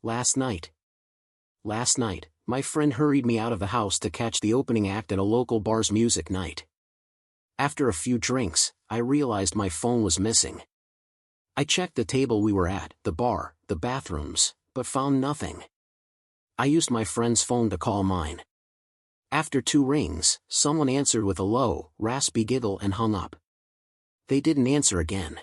Last night. Last night, my friend hurried me out of the house to catch the opening act at a local bar's music night. After a few drinks, I realized my phone was missing. I checked the table we were at, the bar, the bathrooms, but found nothing. I used my friend's phone to call mine. After 2 rings, someone answered with a low, raspy giggle and hung up. They didn't answer again.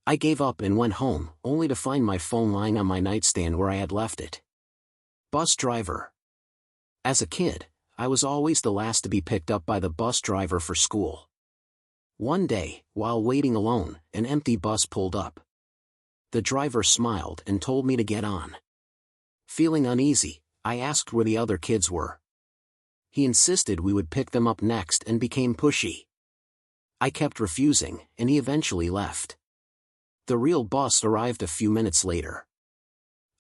I gave up and went home, only to find my phone lying on my nightstand where I had left it. Bus driver. As a kid, I was always the last to be picked up by the bus driver for school. One day, while waiting alone, an empty bus pulled up. The driver smiled and told me to get on. Feeling uneasy, I asked where the other kids were. He insisted we would pick them up next and became pushy. I kept refusing, and he eventually left. The real bus arrived a few minutes later.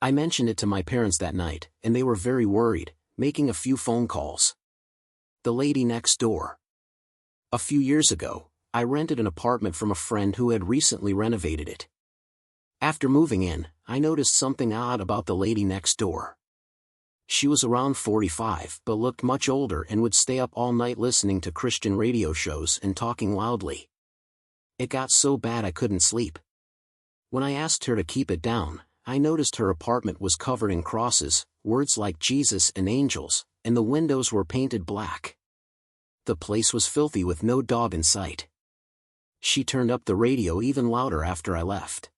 I mentioned it to my parents that night, and they were very worried, making a few phone calls. The lady next door. A few years ago, I rented an apartment from a friend who had recently renovated it. After moving in, I noticed something odd about the lady next door. She was around 45 but looked much older and would stay up all night listening to Christian radio shows and talking loudly. It got so bad I couldn't sleep. When I asked her to keep it down, I noticed her apartment was covered in crosses, words like Jesus and angels, and the windows were painted black. The place was filthy with no dog in sight. She turned up the radio even louder after I left.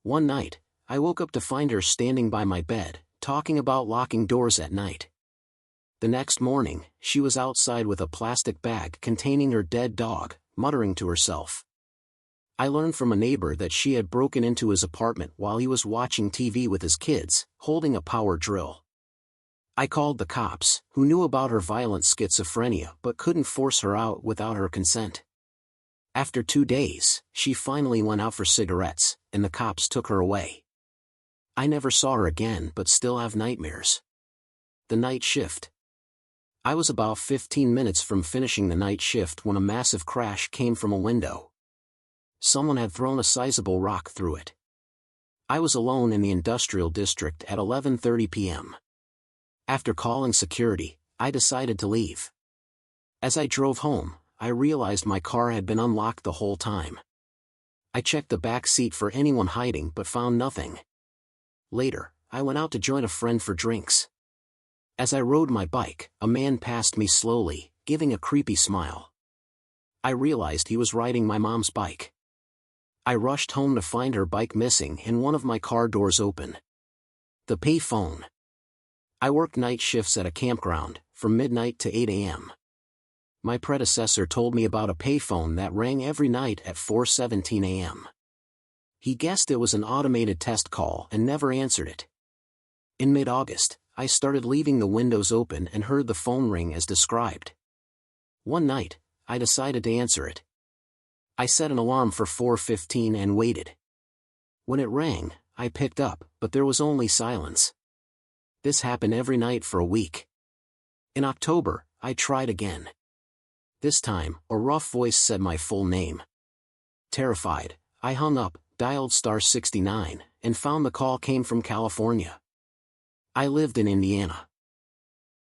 One night, I woke up to find her standing by my bed, talking about locking doors at night. The next morning, she was outside with a plastic bag containing her dead dog, muttering to herself. I learned from a neighbor that she had broken into his apartment while he was watching TV with his kids, holding a power drill. I called the cops, who knew about her violent schizophrenia but couldn't force her out without her consent. After 2 days, she finally went out for cigarettes, and the cops took her away. I never saw her again but still have nightmares. The night shift. I was about 15 minutes from finishing the night shift when a massive crash came from a window. Someone had thrown a sizable rock through it. I was alone in the industrial district at 11:30 p.m. After calling security, I decided to leave. As I drove home, I realized my car had been unlocked the whole time. I checked the back seat for anyone hiding but found nothing. Later, I went out to join a friend for drinks. As I rode my bike, a man passed me slowly, giving a creepy smile. I realized he was riding my mom's bike. I rushed home to find her bike missing and one of my car doors open. The pay phone. I worked night shifts at a campground, from midnight to 8 a.m. My predecessor told me about a payphone that rang every night at 4:17 a.m. He guessed it was an automated test call and never answered it. In mid-August, I started leaving the windows open and heard the phone ring as described. One night, I decided to answer it. I set an alarm for 4:15 and waited. When it rang, I picked up, but there was only silence. This happened every night for a week. In October, I tried again. This time, a rough voice said my full name. Terrified, I hung up, dialed *69, and found the call came from California. I lived in Indiana.